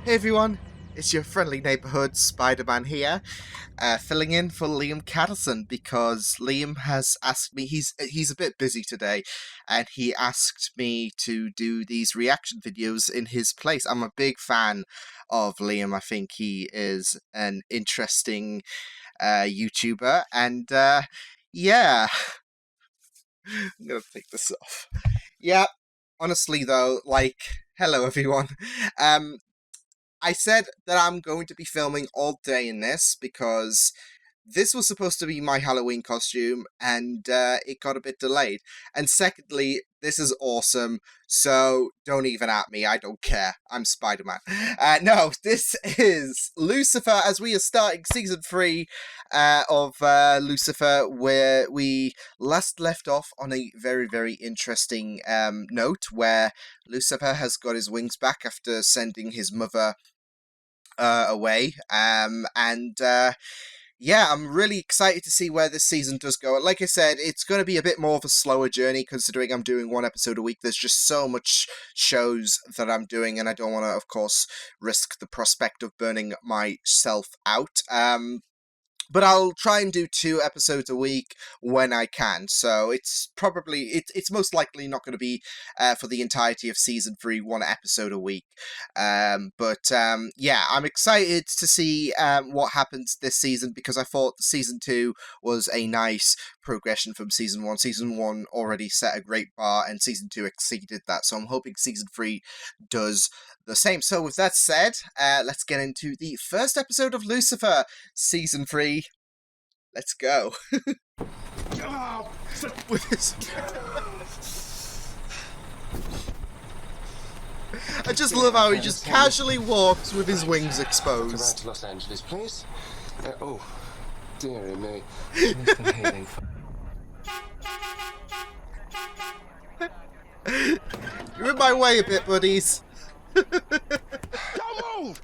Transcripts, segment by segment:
Hey everyone, it's your friendly neighborhood Spider-Man here, filling in for Liam Cattleson because Liam has asked me, he's a bit busy today, and he asked me to do these reaction videos in his place. I'm a big fan of Liam. I think he is an interesting YouTuber, and yeah, I'm gonna take this off. Yeah, honestly though, hello everyone. I said that I'm going to be filming all day in this because this was supposed to be my Halloween costume and it got a bit delayed. And secondly, this is awesome, so don't even at me, I don't care. I'm Spider-Man. No, this is Lucifer as we are starting Season 3 of Lucifer, where we last left off on a very, very interesting note where Lucifer has got his wings back after sending his mother away. Yeah, I'm really excited to see where this season does go. Like I said, it's going to be a bit more of a slower journey considering I'm doing one episode a week. There's just so much shows that I'm doing, and I don't want to, of course, risk the prospect of burning myself out. But I'll try and do 2 episodes a week when I can. So it's probably, it's most likely not going to be for the entirety of Season 3, 1 episode a week. Yeah, I'm excited to see what happens this season because I thought Season 2 was a nice progression from Season 1. Season 1 already set a great bar and Season 2 exceeded that. So I'm hoping Season 3 does the same. So with that said, let's get into the first episode of Lucifer, Season 3. Let's go. With his... I just love how he just casually walks with his wings exposed. To Los Angeles, please. Oh, dearie me. You're in my way a bit, buddies. Don't move!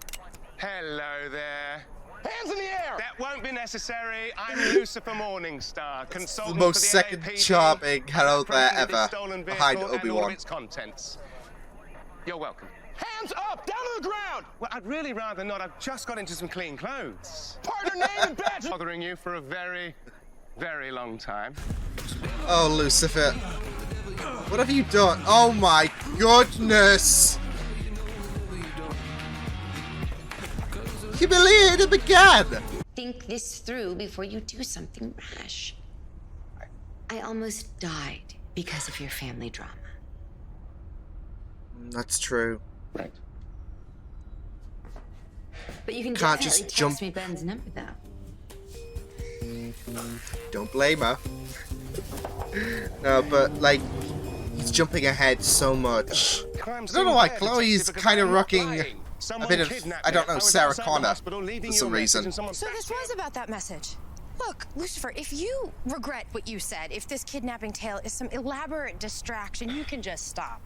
Hello there. Hands in the air! That won't be necessary. I'm Lucifer Morningstar, consultant The most for the second LAPD. charming hello there ever, Stolen behind vehicle and all Obi-Wan. of its contents. You're welcome. Hands up! Down on the ground! Well, I'd really rather not. I've just got into some clean clothes. Partner name and badge! Bothering you for a very, very long time. Oh, Lucifer. What have you done? Oh my goodness! Humiliated him again! Think this through before you do something rash. I almost died because of your family drama. That's true. Right. But you can Can't definitely just jump. text me Ben's number, though. Don't blame her. No, but, he's jumping ahead so much. I don't know why Chloe's kind of rocking a bit of, I don't know, Sarah Connor for some reason. So this was about that message. Look, Lucifer, if you regret what you said, if this kidnapping tale is some elaborate distraction, you can just stop.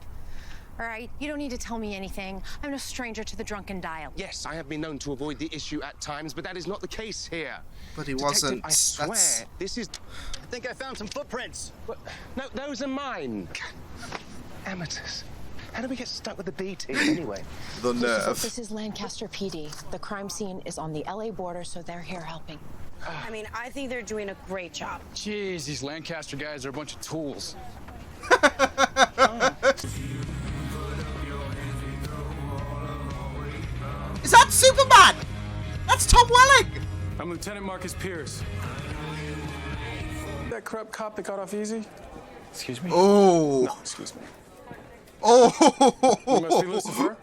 All right? You don't need to tell me anything. I'm no stranger to the drunken dial. Yes, I have been known to avoid the issue at times, but that is not the case here. But he Detective, wasn't. I swear, That's... this is... I think I found some footprints. What? No, those are mine. Amateurs. How do we get stuck with the B team anyway? The nerve. This is Lancaster PD. The crime scene is on the LA border, so they're here helping. I mean, I think they're doing a great job. Jeez, these Lancaster guys are a bunch of tools. Is that Superman? That's Tom Welling! I'm Lieutenant Marcus Pierce. That corrupt cop that got off easy? Excuse me? Oh! No, excuse me. Oh! You must be Lucifer.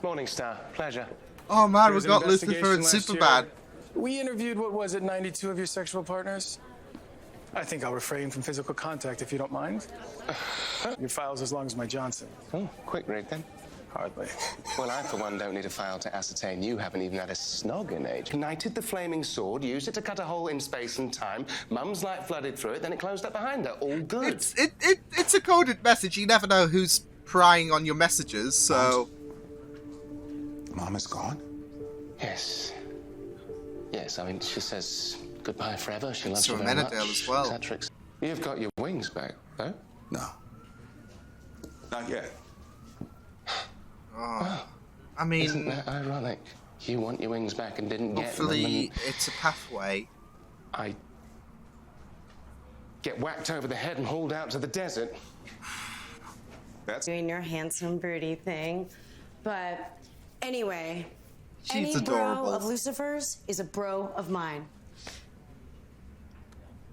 Morningstar, pleasure. Oh man, There we was got an Lucifer and investigation Superman. last year. We interviewed, what was it, 92 of your sexual partners? I think I'll refrain from physical contact if you don't mind. Your file's as long as my Johnson. Oh, quick read then. Hardly. Well, I, for one, don't need a file to ascertain you haven't even had a snog in age. Ignited the flaming sword, used it to cut a hole in space and time. Mum's light flooded through it, then it closed up behind her. All good. It's a coded message. You never know who's prying on your messages, so... Mom is gone? Yes. Yes, I mean, she says goodbye forever. She loves So you very much. Menadale as well. Etc. You've got your wings back, though? No. Not yet. Oh. I mean, Isn't that ironic? You want your wings back and didn't get them. hopefully it's a pathway. I get whacked over the head and hauled out to the desert. That's doing your handsome birdie thing. But anyway, She's any adorable. bro of Lucifer's is a bro of mine.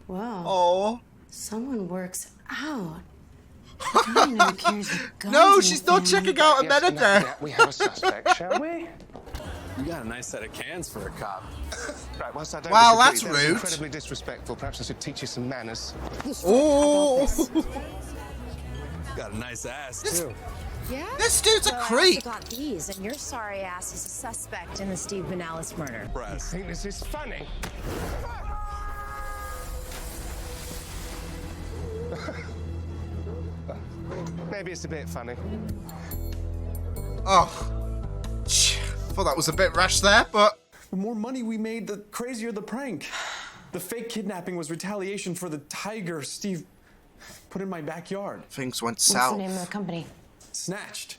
Wow. Oh. Someone works out. I don't know who carries the guns No, in she's the not family. checking out a Yes, enough of Benedict. that. We have a suspect, shall we? You got a nice set of cans for a cop. Right, whilst I don't Wow, disagree, that's that was rude. incredibly disrespectful. Perhaps I should teach you some manners. Oh. Got a nice ass, too. Yeah? This dude's a Well, I creep. also got these, and your sorry ass is a suspect in the Steve Benalis murder. I think this is funny. Maybe it's a bit funny. Oh. Thought that was a bit rash there, but The more money we made, the crazier the prank. The fake kidnapping was retaliation for the tiger Steve put in my backyard. things went What's the south. name of the company? Snatched.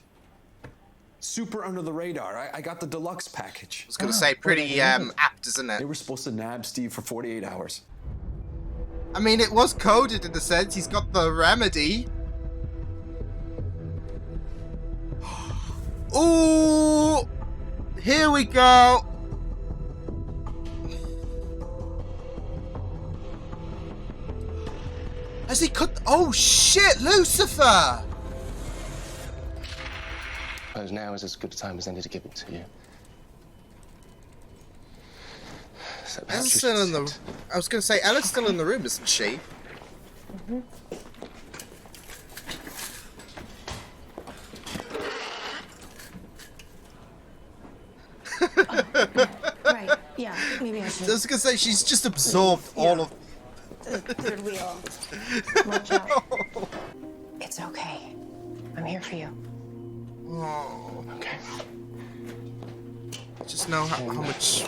Super under the radar. I got the deluxe package. I was gonna say pretty apt, isn't They it? were supposed to nab Steve for 48 hours. I mean, it was coded in the sense he's got the remedy. Ooh, here we go. Has he cut? Oh shit, Lucifer! Suppose now is as good a time as any to give it to you. So perhaps Ella's we still should in the. sit. I was gonna say Ella's still in the room, isn't she? Right, yeah, maybe I I should. was gonna say she's just absorbed all of. Third wheel. Watch out. It's okay. I'm here for you. Oh, Okay. just know how much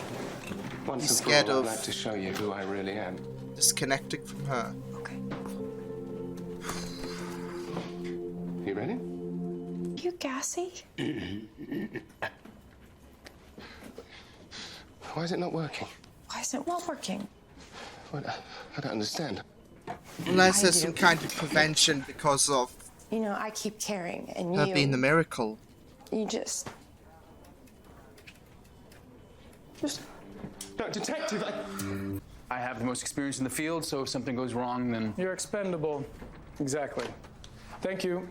Once He's and for scared all, of- I'd like to show you who I really am. disconnecting from her. Okay. You ready? You gassy? Why is it not working? Why is it not working? What? I don't understand. Unless there's I some do. kind of prevention because of You know, I keep caring, and her being the miracle. you just... No, detective, I have the most experience in the field, so if something goes wrong, then You're expendable. Exactly. Thank you.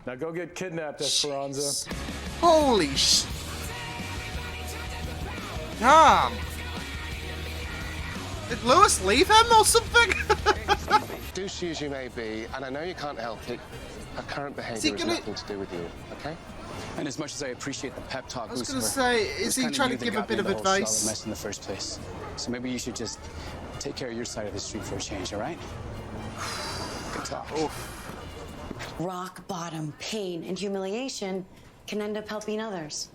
Now go get kidnapped, Esperanza. Holy sh! Damn! Did Lewis leave him or something? douche as you may be, and I know you can't help it, her current he behavior has gonna- nothing to do with you, okay? and as much as I appreciate the pep talk, I was gonna Lucifer, say, it is was he kinda trying you to that give a got me bit of in the whole solid advice? mess in the first place. So maybe you should just take care of your side of the street for a change, all right? Good talk. Rock bottom pain and humiliation can end up helping others.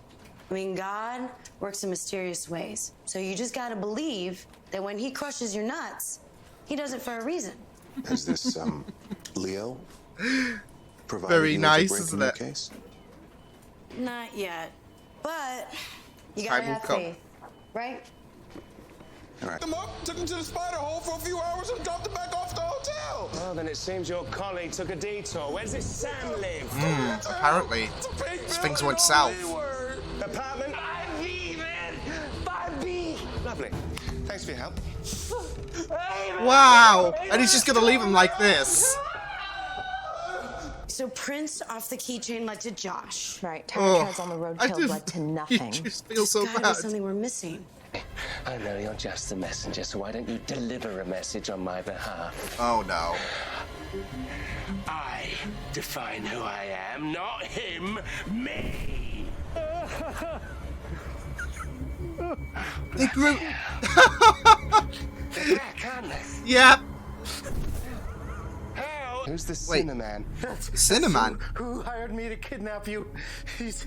I mean, God works in mysterious ways. So you just gotta believe that when he crushes your nuts, he does it for a reason. Is this, Leo? Provided Very you make a nice, break isn't in your it? case? Not yet. But you Time gotta will have come. faith, right? All right. Them up, took him to the spider hole for a few hours and dropped him back off the hotel. Oh, then it seems your colleague took a detour. Where does this Sam live? Apparently, things went south. Apartment 5B, man! 5B! Lovely. Thanks for your help. Wow! And he's just gonna leave him like this. So Prince off the keychain led to Josh. Right, Oh, Terror on the I roadkill just- led to You nothing. just feel so Gotta be bad. something we're missing. I know you're just the messenger, so why don't you deliver a message on my behalf? Oh no. I define who I am, not him, me! They grew. They're back, aren't they? Yep. Hell! Who's the Wait. Cinnamon? Cinnamon. Who hired me to kidnap you? He's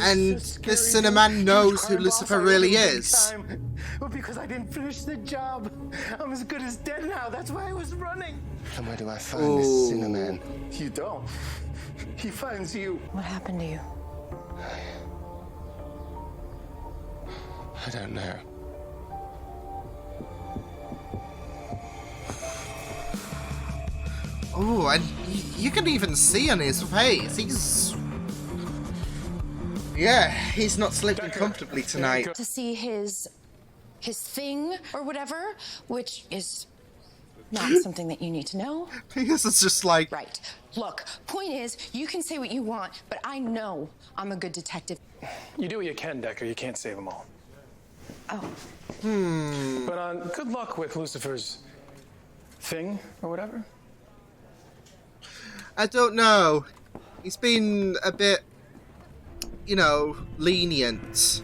And so scary. this Cinnamon knows who Huge crime Lucifer boss I really ever did is. time. Well, because I didn't finish the job. I'm as good as dead now. That's why I was running. And where do I find this Cinnamon? You don't. He finds you. What happened to you? I don't know. Oh, and you can even see on his face, he's not sleeping comfortably tonight. To see his thing or whatever, which is not something that you need to know. Because it's just like... Right. Look, point is, you can say what you want, but I know I'm a good detective. You do what you can, Decker. You can't save them all. Oh. But good luck with Lucifer's thing or whatever. I don't know. He's been a bit, lenient.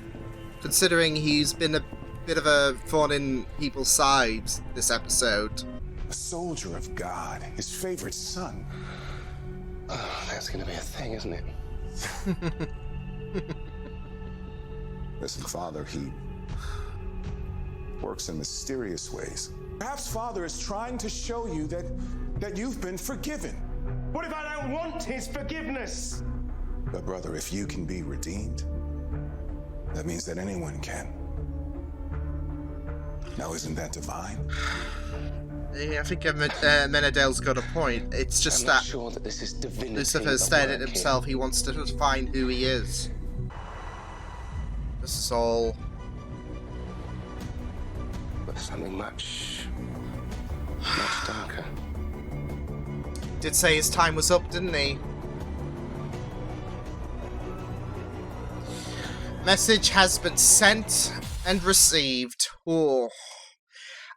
Considering he's been a bit of a thorn in people's sides this episode. A soldier of God, his favorite son. Oh, that's going to be a thing, isn't it? Listen, Father, he works in mysterious ways. Perhaps Father is trying to show you that you've been forgiven. What if I don't want his forgiveness? But brother, if you can be redeemed, that means that anyone can. Now, isn't that divine? Yeah, I think Menadale's got a point. It's just I'm that not sure that this is divinity Lucifer's at stated work himself he wants to find who he is. This is all... But something much darker. Did say his time was up, didn't he? Message has been sent and received. Oh.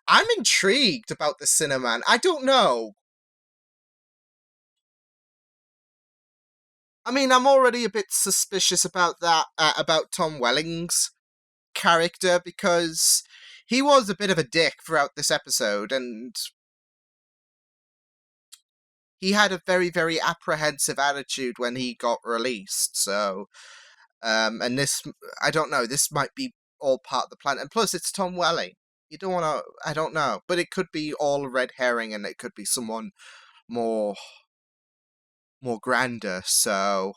I'm intrigued about the Cinnamon. I don't know. I mean, I'm already a bit suspicious about that, about Tom Welling's character, because he was a bit of a dick throughout this episode, and he had a very, very apprehensive attitude when he got released, so... and this, I don't know, this might be all part of the plan. And plus, it's Tom Welling. You don't want to, I don't know. But it could be all a red herring, and it could be someone more grander, so...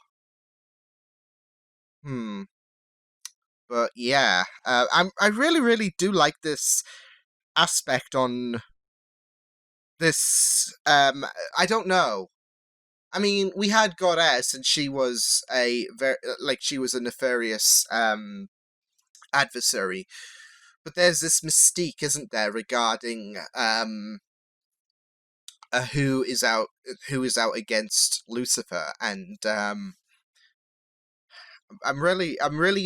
But yeah, I really, really do like this aspect on this, I don't know. I mean, we had Goddess, and she was a she was a nefarious adversary. But there's this mystique, isn't there, regarding who is out against Lucifer, and I'm really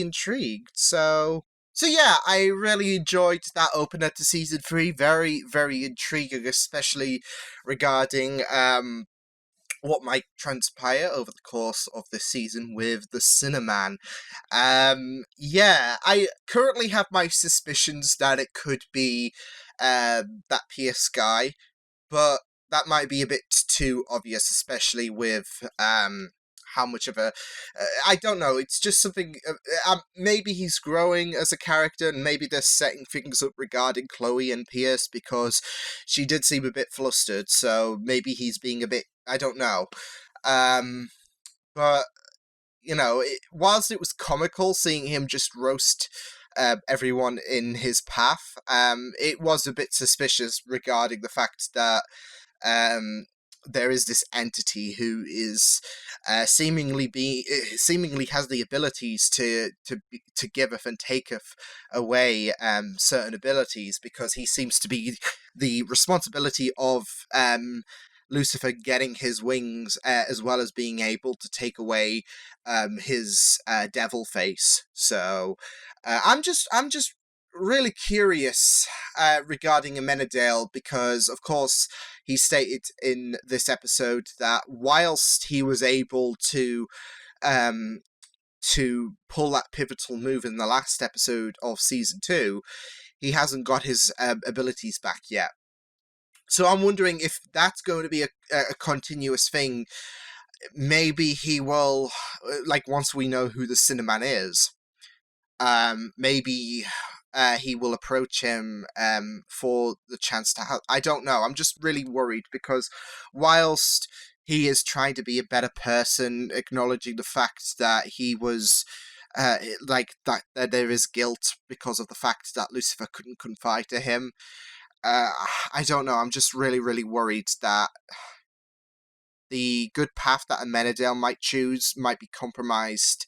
intrigued. So yeah, I really enjoyed that opener to season 3. Very, very intriguing, especially regarding what might transpire over the course of this season with the Cinnamon. Yeah, I currently have my suspicions that it could be that Pierce guy, but that might be a bit too obvious, especially with how much of a... I don't know, it's just something... maybe he's growing as a character, and maybe they're setting things up regarding Chloe and Pierce, because she did seem a bit flustered, so maybe he's being a bit... I don't know. But, whilst it was comical seeing him just roast everyone in his path, it was a bit suspicious regarding the fact that there is this entity who is seemingly has the abilities to giveth and taketh away certain abilities, because he seems to be the responsibility of Lucifer getting his wings, as well as being able to take away his devil face. So I'm just really curious regarding Amenadale, because of course he stated in this episode that whilst he was able to pull that pivotal move in the last episode of season 2, he hasn't got his abilities back yet. So I'm wondering if that's going to be a continuous thing. Maybe he will, once we know who the Cinnamon is, maybe he will approach him for the chance to help. I don't know. I'm just really worried, because whilst he is trying to be a better person, acknowledging the fact that he was that there is guilt because of the fact that Lucifer couldn't confide to him. I don't know. I'm just really, really worried that the good path that Amenadale might choose might be compromised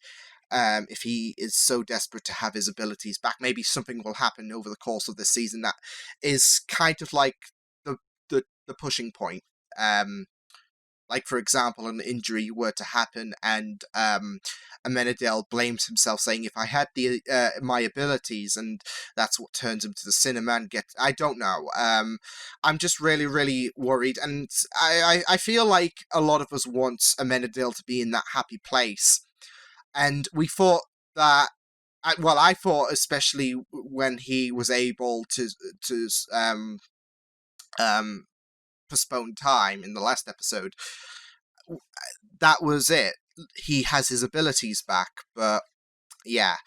if he is so desperate to have his abilities back. Maybe something will happen over the course of the season that is kind of like the the pushing point. Like, for example, an injury were to happen and Amenadale blames himself, saying, if I had the my abilities, and that's what turns him to the Cinnamon. I don't know. I'm just really, really worried, and I feel like a lot of us want Amenadale to be in that happy place, and we thought that. I thought, especially when he was able to postpone time in the last episode, that was it. He has his abilities back, but yeah.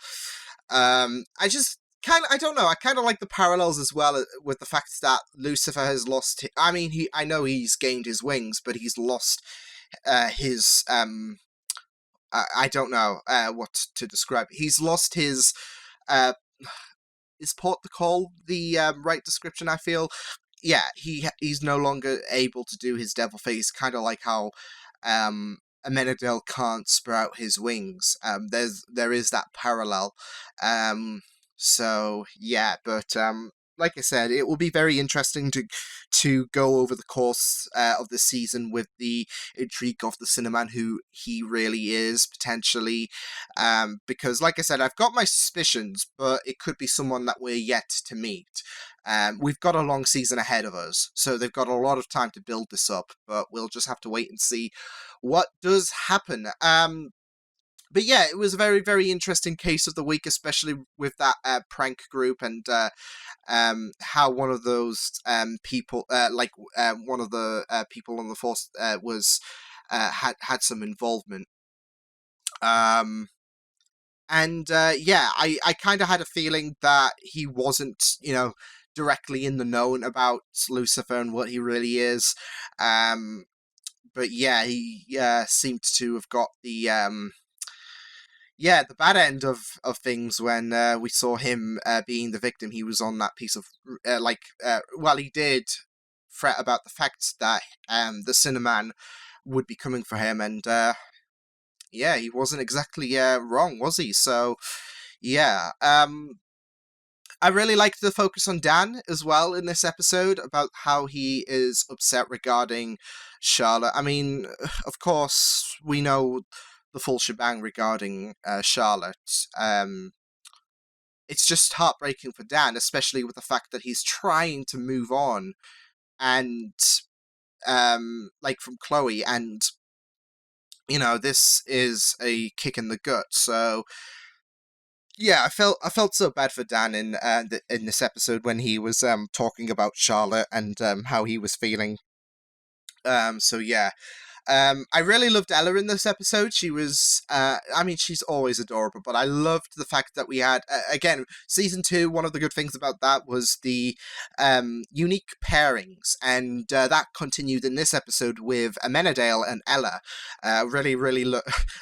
I just I don't know. I kind of like the parallels as well with the fact that Lucifer has lost. I mean, I know he's gained his wings, but he's lost his. I don't know what to describe. He's lost his. Is protocol the right description? I feel. Yeah, he's no longer able to do his devil face, kind of like how Amenadale can't sprout his wings. There is that parallel. So yeah, but like I said, it will be very interesting to go over the course of the season with the intrigue of the Cinnamon, who he really is potentially. Because, like I said, I've got my suspicions, but it could be someone that we're yet to meet. We've got a long season ahead of us, so they've got a lot of time to build this up, but we'll just have to wait and see what does happen. But yeah, it was a very, very interesting case of the week, especially with that prank group and how one of those people, one of the people on the force was had some involvement. Yeah, I kind of had a feeling that he wasn't, directly in the known about Lucifer and what he really is. But yeah, he seemed to have got the bad end of things when we saw him being the victim. He was on that piece of he did fret about the fact that the Cinnamon would be coming for him, and he wasn't exactly wrong, was he? So yeah, I really liked the focus on Dan as well in this episode, about how he is upset regarding Charlotte. I mean, of course, we know the full shebang regarding Charlotte. It's just heartbreaking for Dan, especially with the fact that he's trying to move on, and from Chloe, and this is a kick in the gut. So yeah, I felt so bad for Dan in this episode when he was talking about Charlotte and how he was feeling. So yeah. I really loved Ella in this episode. She was, she's always adorable, but I loved the fact that we had, again, season 2, one of the good things about that was the unique pairings, and that continued in this episode with Amenadale and Ella. Really, really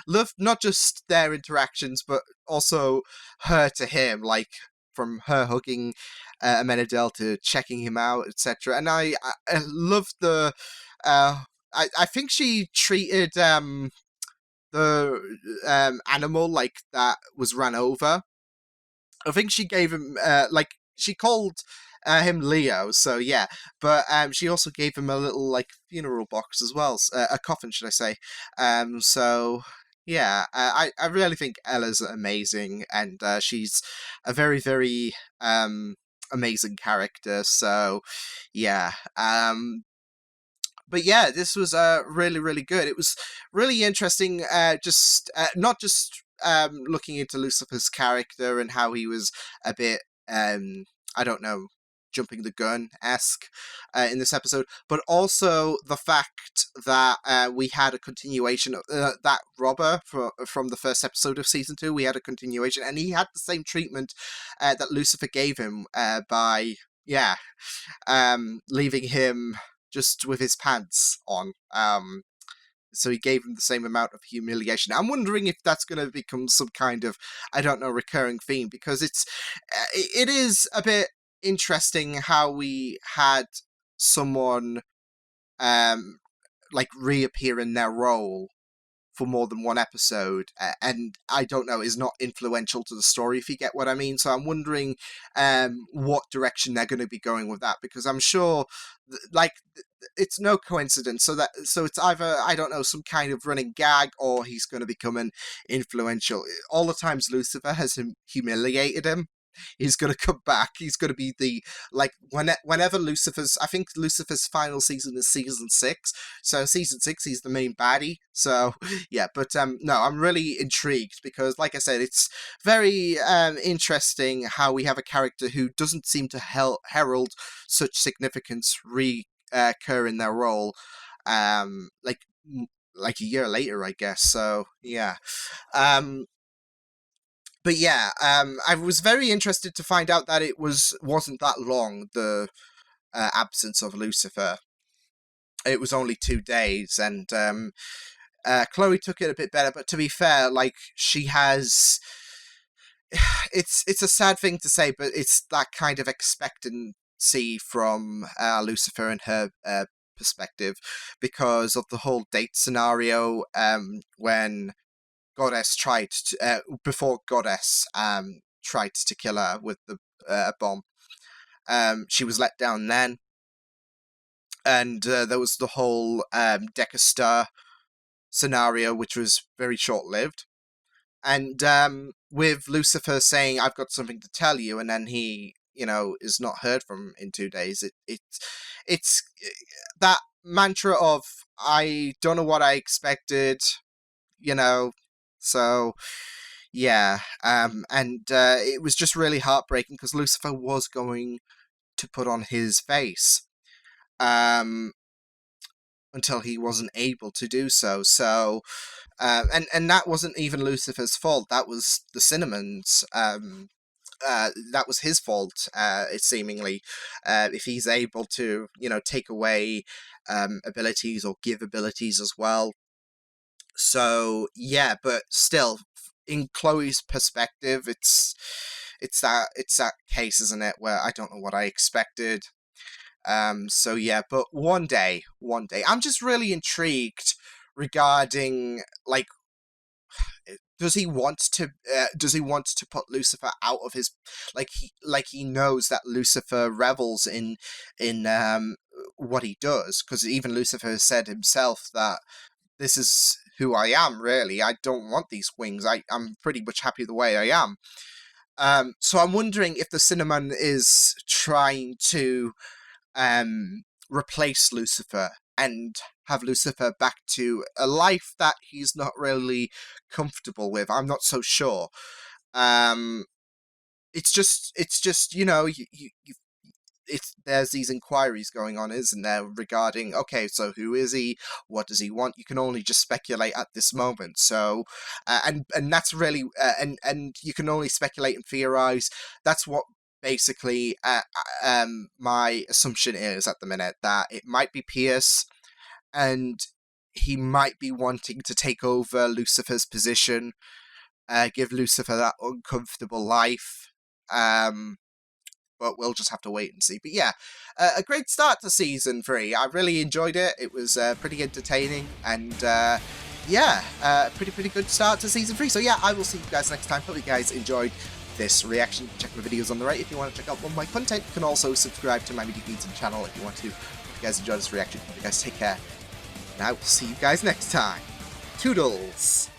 loved not just their interactions, but also her to him, like, from her hugging Amenadale to checking him out, etc. And I loved the... I think she treated the animal like that was run over. I think she gave him she called him Leo, so yeah. But she also gave him a little funeral box as well, a coffin, should I say? So yeah, I really think Ella's amazing, and she's a very, very amazing character. So yeah. But yeah, this was really, really good. It was really interesting, not just looking into Lucifer's character and how he was a bit, I don't know, jumping the gun-esque in this episode, but also the fact that we had a continuation of that robber from the first episode of season 2. We had a continuation, and he had the same treatment that Lucifer gave him by, leaving him just with his pants on. so he gave him the same amount of humiliation. I'm wondering if that's going to become some kind of, I don't know, recurring theme, because it is a bit interesting how we had someone like reappear in their role for more than one episode, and I don't know, is not influential to the story, if you get what I mean. So I'm wondering what direction they're going to be going with that, because I'm sure like it's no coincidence. So it's either, I don't know, some kind of running gag, or he's going to become an influential. All the times Lucifer has humiliated him, he's going to come back. He's going to be the, like, whenever Lucifer's, I think Lucifer's final season is season 6. So season 6, he's the main baddie. So yeah, but no, I'm really intrigued, because like I said, it's very interesting how we have a character who doesn't seem to herald such significance recur in their role, like a year later, I guess. So yeah. But yeah, I was very interested to find out that it wasn't that long, the absence of Lucifer. It was only 2 days, and Chloe took it a bit better. But to be fair, like, she has, it's a sad thing to say, but it's that kind of expectancy from Lucifer and her perspective, because of the whole date scenario when Goddess tried to, before Goddess tried to kill her with the bomb. She was let down then, and there was the whole Decker Star scenario, which was very short-lived. And with Lucifer saying, "I've got something to tell you," and then he, is not heard from in 2 days. It's that mantra of, I don't know what I expected, So, yeah, and it was just really heartbreaking, because Lucifer was going to put on his face until he wasn't able to do so. So, and that wasn't even Lucifer's fault. That was the Cinnamon's. That was his fault, seemingly, if he's able to, take away abilities or give abilities as well. So yeah, but still, in Chloe's perspective, it's that case, isn't it, where I don't know what I expected. So yeah, but one day, I'm just really intrigued regarding, like, does he want to put Lucifer out of his, he knows that Lucifer revels in what he does, because even Lucifer has said himself that this is who I am, really. I don't want these wings. I'm pretty much happy the way I am. So I'm wondering if the Cinnamon is trying to replace Lucifer and have Lucifer back to a life that he's not really comfortable with. I'm not so sure. It's just there's these inquiries going on, isn't there, regarding, okay, so who is he? What does he want? You can only just speculate at this moment. So, and that's really, and you can only speculate and theorize. That's what basically my assumption is at the minute, that it might be Pierce, and he might be wanting to take over Lucifer's position, give Lucifer that uncomfortable life. But we'll just have to wait and see. But yeah, a great start to Season 3. I really enjoyed it. It was pretty entertaining. And yeah, pretty good start to Season 3. So yeah, I will see you guys next time. Hope you guys enjoyed this reaction. Check my videos on the right if you want to check out more of my content. You can also subscribe to my Media Feeds channel if you want to. Hope you guys enjoyed this reaction. Hope you guys take care. And I will see you guys next time. Toodles!